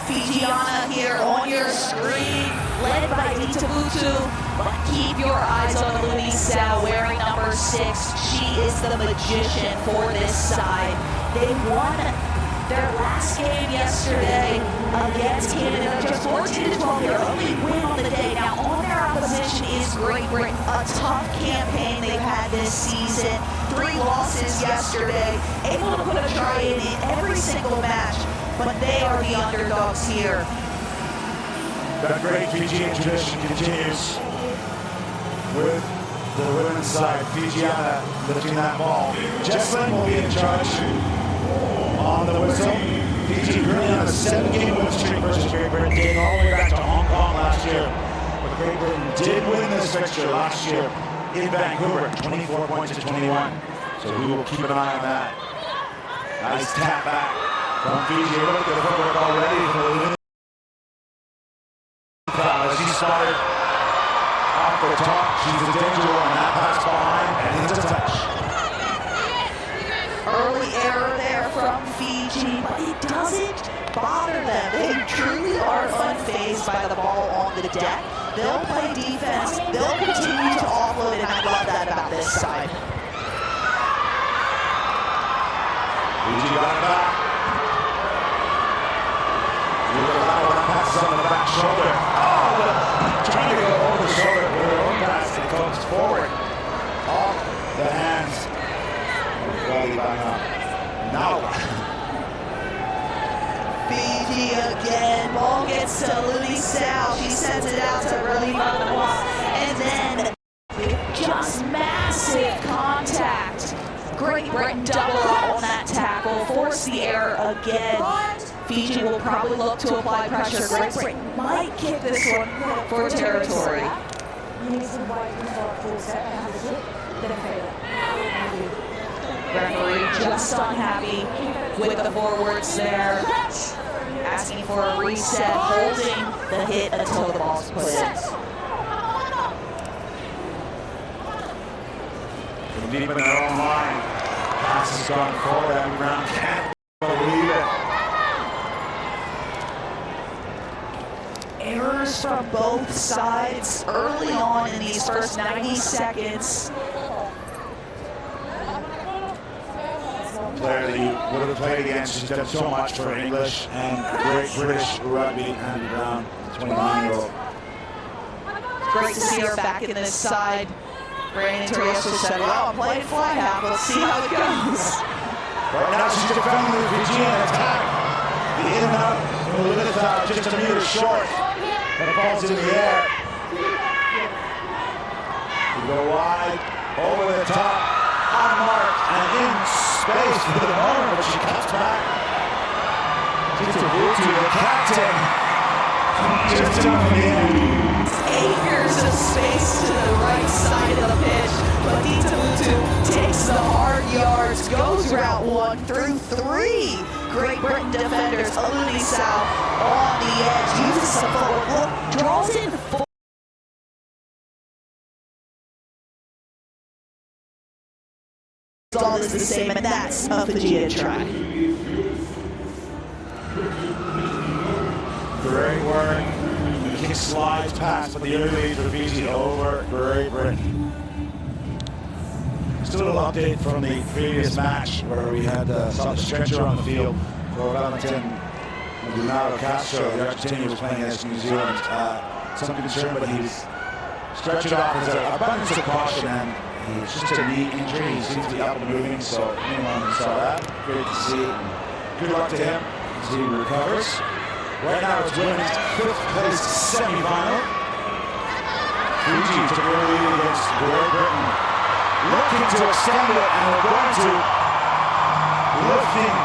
Fijiana here on your screen, led by Ditabutu, but keep your eyes on Luisa wearing number 6. She is the magician for this side. They won their last game yesterday against Canada, just 14-12, their only win on the day. Now, on their opposition is Great Britain, a tough campaign they've had this season. 3 losses yesterday, able to put a try in every single match, but they are the underdogs here. That great Fijian tradition continues with the women's side. Fijiana lifting that ball. Jesslyn will be in charge on the whistle. Fiji currently on a 7-game win streak versus Great Britain, dating all the way back to Hong Kong last year. But Great Britain did win this fixture last year in Vancouver, 24 points to 21. So we will keep an eye on that. Nice tap back from Fiji. Look at the footwork already for the Luisa. As he started off the top, she's a danger one. That pass behind, and it's a touch. Early error there from Fiji, but it doesn't bother them. They truly are unfazed by the ball on the deck. They'll play defense. They'll continue to offload, and I love that about this side. Fiji got it back. Look at that one. Passes on the back shoulder. Trying to go over the shoulder with her own pass. It comes forward. Off the hands. Body back up. Now. Fiji again. Ball gets to Luisa. She sends it out to Vancouver. And then just massive contact. Great Britain double up on that tackle. Force the error again. Fiji will probably look to apply pressure. Great Britain might kick this one for territory. Referee just unhappy with the forwards there. Asking for a reset, holding the hit until the ball's put in. From deep in their own line. Pass has gone forward. Abby Brown can't believe it. Errors from both sides early on in these first 90 seconds. Player that you would have played against, she's done so much for English and great British rugby. Abby Brown, 29-year-old. Great to see her back in this side. Brandon Torres just said, well, I'm playing fly half. Let's see how it goes. Right now she's defending the Fijian attack. The in and out with just a meter short. And the ball's in the air. We go wide, over the top, unmarked, and in space for the moment, but she cuts back. Ditabutu, the captain, just tucking in. Acres of space to the right side of the pitch, but Ditabutu takes the hard yards, goes route 1 through 3. Great Britain defenders, Luisa on the edge, uses some forward look, draws in 4. All is the same, and that's a Fijian try. Great work. The kick slides past, but the early lead for Fiji over Great Britain. Just a little update from the previous match where we had saw the stretcher on the field for Valentin Maldonado Castro. The Argentinian was playing against New Zealand. Some concern, but he's stretched off as an abundance of caution, and it's just a knee injury. He seems to be up and moving, so anyone who saw that, great to see. Good luck to him as he recovers. Right now it's women's 5th place semi-final. Fiji took a lead against Great Britain. Looking to extend it, and we're going to. Lifting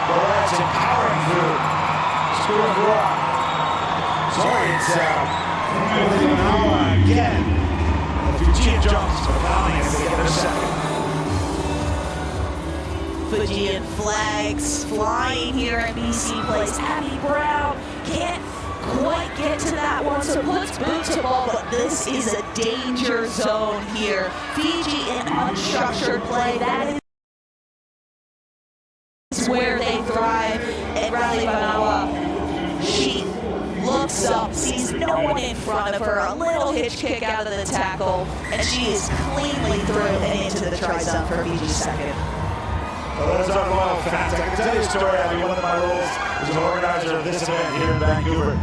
the legs and powering through. Screw and rock. Sorry, it's Maldonado again. The Fijian jumps are pounding as they get their second. Fijian flags flying here at BC Place. Abby Brown can't quite get to that one, so puts boot to ball, but this is a danger zone here. Fiji in unstructured play, that is where they thrive, and Vancouver looks up, sees no one in front of her, a little hitch kick out of the tackle, and she is cleanly through and into the try zone for Fiji's second. Well, those are loyal fans. I can tell you a story. I mean, one of my roles as an organizer of this event here in Vancouver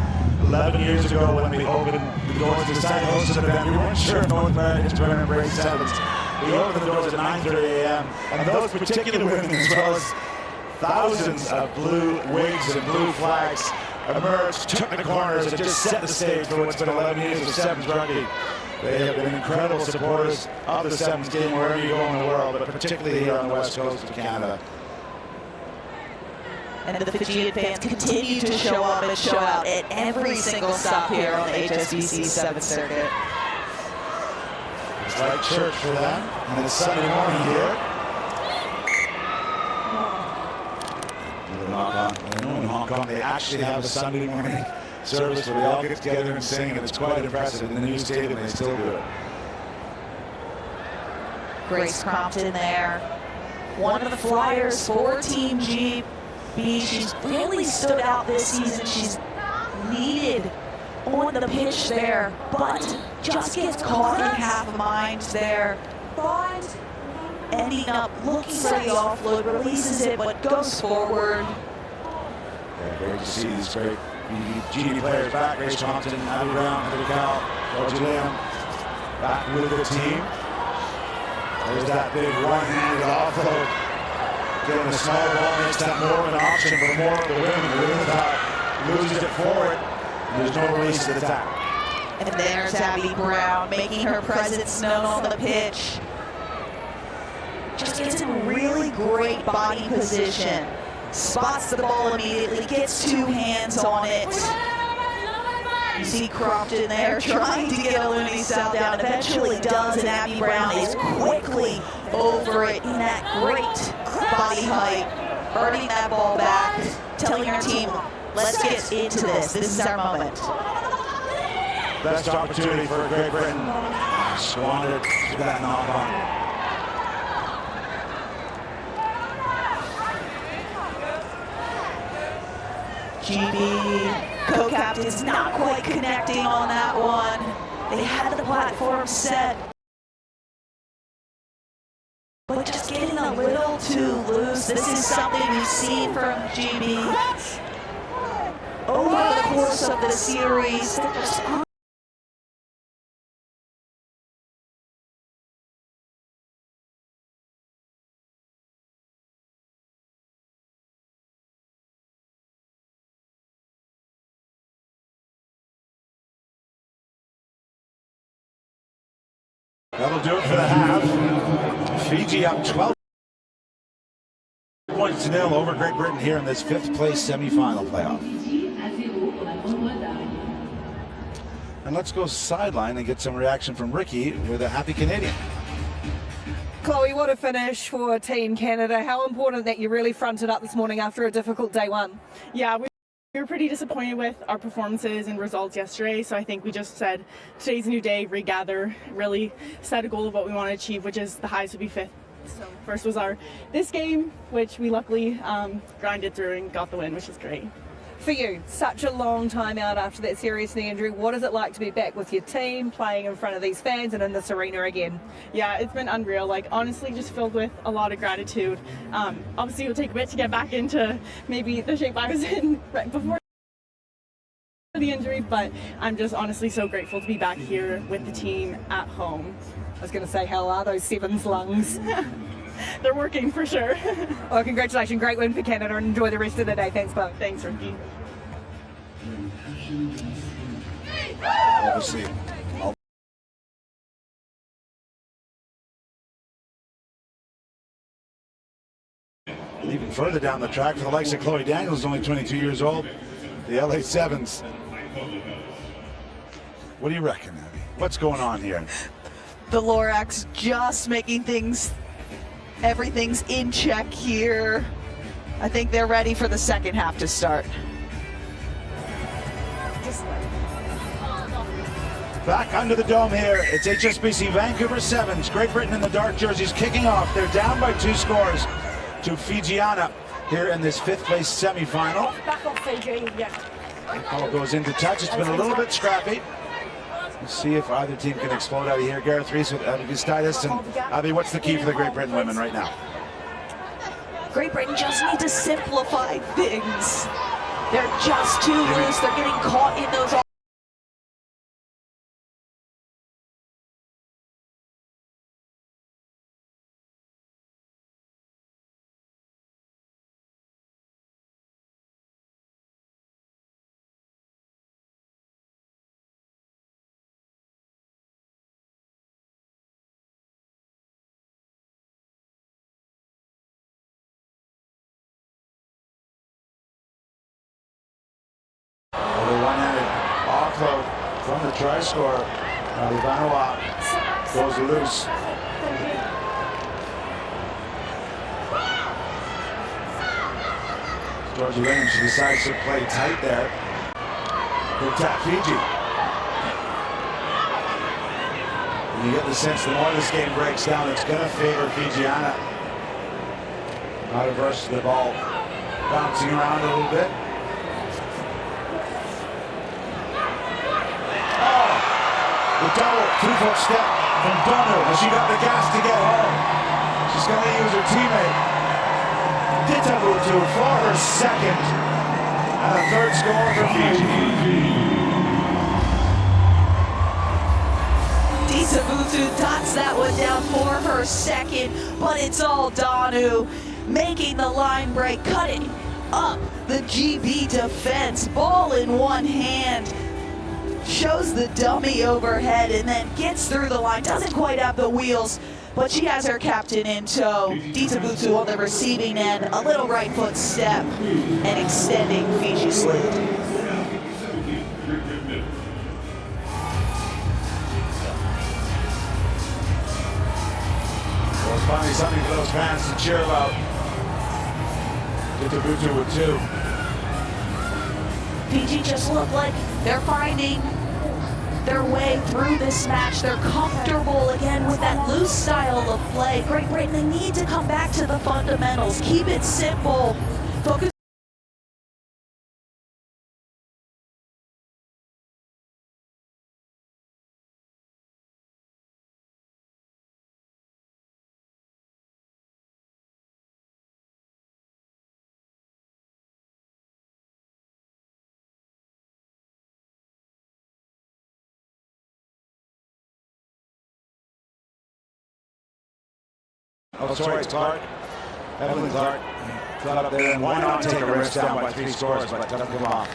11 years ago when we opened the doors to decide to host an event. We weren't sure if North American women embraced sevens. We opened the doors at 9:30 a.m. and those particular women, as well as thousands of blue wigs and blue flags, emerged, took the corners, and just set the stage for what's been 11 years of sevens rugby. They have been incredible supporters of the sevens game wherever you go in the world, but particularly here on the west coast of Canada. And the Fijian fans continue to show up and show out at every single stop here on the HSBC 7th Circuit. It's like church for them, and it's Sunday morning here. In Hong Kong, they actually have a Sunday morning service where they all get together and sing, and it's quite impressive. In the new stadium, they still do it. Grace Crompton there, one of the flyers for Team GB. She's really stood out this season. She's needed on the pitch there, but just gets caught in half minds there. Ending up looking for the offload, releases it, but goes forward. Yeah, great to see these great GB players back. Grace Crompton, Abby Brown, Heather Cal, Georgie Lamb, back with the team. There's that big one-handed offload. Getting a small ball makes that more of an option for more of the women. The women's out, loses it forward, and there's no release of the tackle. And there's Abby Brown making her presence known on the pitch. Just gets in really great body position. Spots the ball immediately, gets two hands on it. You see Crompton there trying to get a Looney South down. Eventually does, and Abby Brown is quickly over it in that great body height, earning that ball back, telling our team, let's get into this. This is our moment. Best opportunity for Great Britain. Squandered to that knock-on. GB co-captains not quite connecting on that one. They had the platform set, but just getting a little too loose. This is something we've seen from GB over the course of the series. That'll do it for the half. Fiji up 12 points to 0 over Great Britain here in this 5th place semi-final playoff. And let's go sideline and get some reaction from Ricky with a happy Canadian. Chloe, what a finish for Team Canada. How important that you really fronted up this morning after a difficult day one. Yeah, we were pretty disappointed with our performances and results yesterday, so I think we just said today's a new day, regather, really set a goal of what we want to achieve, which is the highest would be 5th. So first was this game, which we luckily grinded through and got the win, which is great. For you, such a long time out after that serious knee injury, what is it like to be back with your team, playing in front of these fans and in this arena again? Yeah, it's been unreal. Like, honestly, just filled with a lot of gratitude. Obviously, it'll take a bit to get back into maybe the shape I was in right before the injury, but I'm just honestly so grateful to be back here with the team at home. I was going to say, how are those sevens lungs? They're working for sure. Well, congratulations. Great win for Canada, and enjoy the rest of the day. Thanks, Chloe. Thanks, Ricky. Obviously. Even further down the track for the likes of Chloe Daniels, only 22 years old. The LA Sevens. What do you reckon, Abby? What's going on here? The Lorax just making everything's in check here. I think they're ready for the second half to start. Back under the dome here, it's HSBC Vancouver Sevens. Great Britain in the dark jerseys kicking off. They're down by 2 scores to Fijiana here in this 5th place semi-final. Back on Fiji, yeah. Ball goes into touch. It's been a little bit scrappy. Let's see if either team can explode out of here. Gareth Rees with Augustitis. And Abby, what's the key for the Great Britain women right now? Great Britain just need to simplify things. They're just too loose. They're getting caught in those. The one-handed offload from the try scorer. Ivanova goes loose. Georgia Lane, she decides to play tight there. Good tap Fiji. And you get the sense the more this game breaks down, it's going to favor Fijiana. Not averse to the ball bouncing around a little bit. The double two-foot step from Donald, but she got the gas to get home. She's going to use her teammate Ditavutu for her second and a third score for Fiji. Ditavutu dots that one down for her second, but it's all Donu making the line break, cutting up the GB defense. Ball in one hand. Shows the dummy overhead and then gets through the line. Doesn't quite have the wheels, but she has her captain in tow. Ditavutu on the receiving end, a little right foot step and extending Fiji's lead. Well, it's finally something for those fans to cheer about. Ditavutu with two. Fiji just look like they're finding their way through this match. They're comfortable again with that loose style of play. Great Britain, they need to come back to the fundamentals. Keep it simple. Focus. Oh, sorry, Clark. Evelyn Clark got up there, and why not take a risk down by 3 scores, but doesn't come off.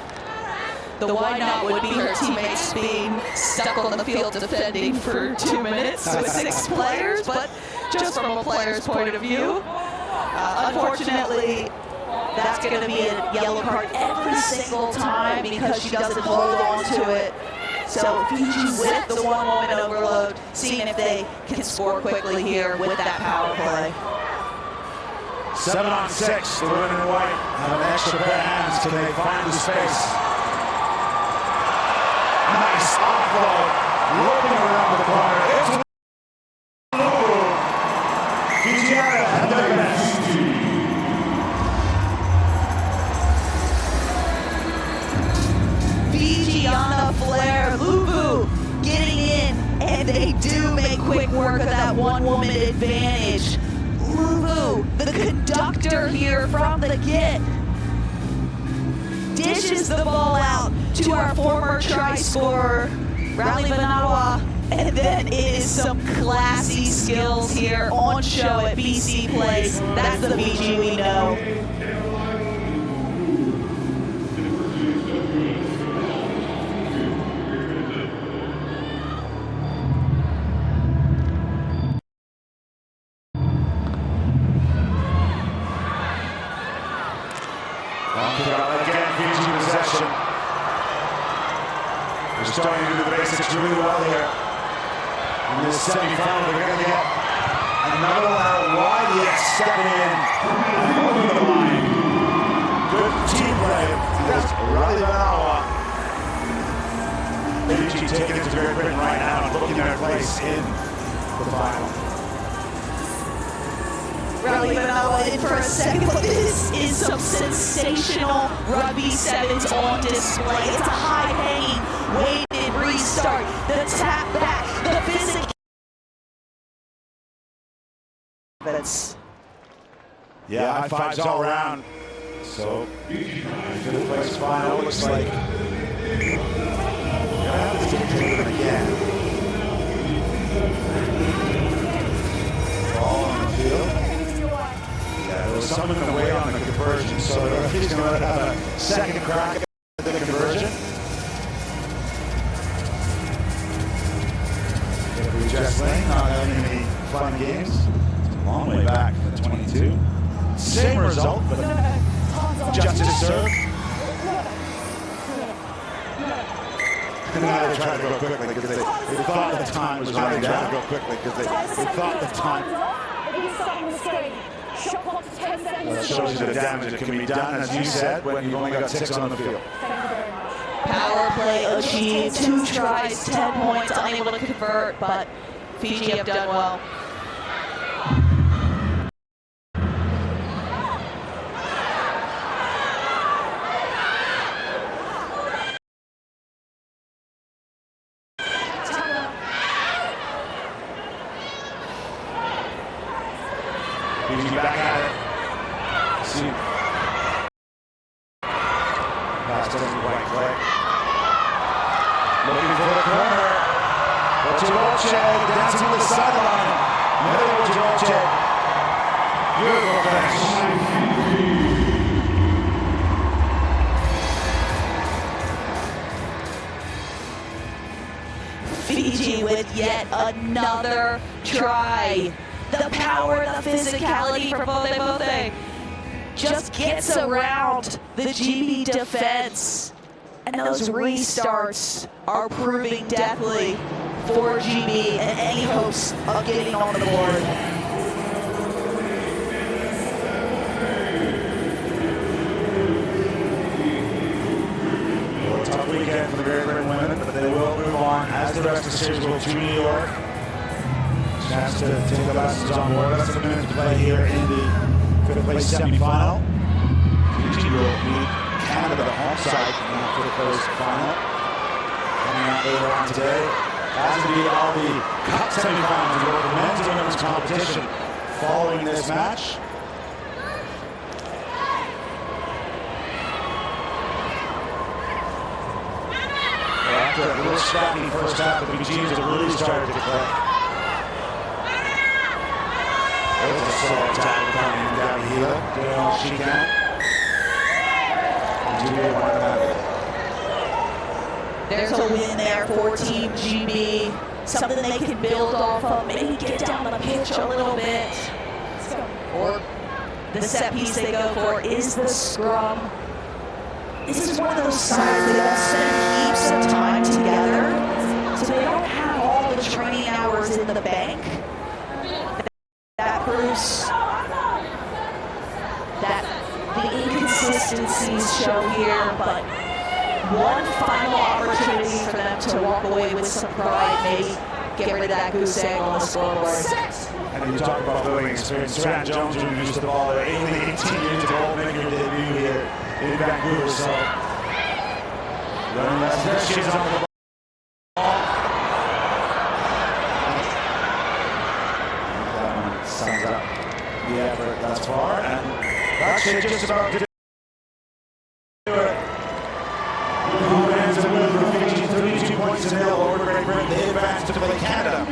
The why not would be her teammates being stuck on the field defending for 2 minutes with 6 players, but just from a player's point of view, unfortunately, that's going to be a yellow card every single time because she doesn't hold on to it. So Fiji with the one-moment overload, seeing if they can score quickly here with that power play. 7 on 6, the women in white have an extra pair of hands. Can they find the space? Nice offload, looking around the corner. It's Fijiana at their best. Fijiana Flair, Lubu getting in, and they do make quick work of that one-woman advantage. Lubu, the conductor here from the get, dishes the ball out to our former try scorer, Rally Vanawa, and then it is some classy skills here on show at BC Place. That's the Fiji we know. Again, Fiji possession. They're starting to do the basics really well here. In this semi-final, they're going to get another one out wide, yet stepping in and over the line. Good team play. That's Rally Vanawa. Fiji taking it to Great Britain right now and looking their place in the final. Rally in for a second, but this is some sensational rugby sevens on display. It's a high-hanging, weighted restart, the tap back, the physical. Yeah, high fives all around. So, fifth place final looks like we're gonna have this game driven again. Ball on the field. Yeah, there was some in the way on the conversion, so the referee's gonna have a second crack at the conversion. If we just lane, not having any fun games. Long way back from the 22. Same result, but justice served. And now they tried to go quickly because they thought the time was running down. Go quickly because they thought the time. That shows you the damage that can be done, as you said, when you've only got 6 on the field. Power play achieved, 2 tries, 10 points, unable to convert, but Fiji have done well. Fiji back at it. See. Pass doesn't quite click. Looking for the corner. Ochiroche dancing to the sideline. Another Ochiroche. Beautiful finish. Fiji with yet another try. The power, the physicality for Bote just gets around the GB defense. And those restarts are proving deathly for GB and any hopes of getting on the board. Well, a tough weekend for the Great Britain women, but they will move on as the rest of the series will to New York. Chance to take the lessons on board. Less than a minute to play here in the 5th place semi-final. Fiji will meet Canada, the home side, in the 5th place final. Coming out later on today. As will be all the cup semi-finals in both the men's and women's competition following this match. Well, after a little scrappy first half, the Fijians have really started to play. There's a solid tackle coming down the heel, doing all she can. And GB won the match. There's a win there for Team GB, something they can build off of, maybe get down the pitch a little bit. Or the set piece they go for is the scrum. This is one of those sides that all spend heaps of time together, so they don't have all the training hours in the bank. That proves that the inconsistencies show here, but one final opportunity for them to walk away with some pride, maybe get rid of that goose egg on the scoreboard. And you talk about building experience. Saran Jones introduced the ball there, 18 years old, making her debut here in Vancouver. So, learning lessons. She's on the ball. Sums up the effort thus far, and actually just about to do it. Who ends the win for Fiji, 32 points to nil over Great Britain. They advance to play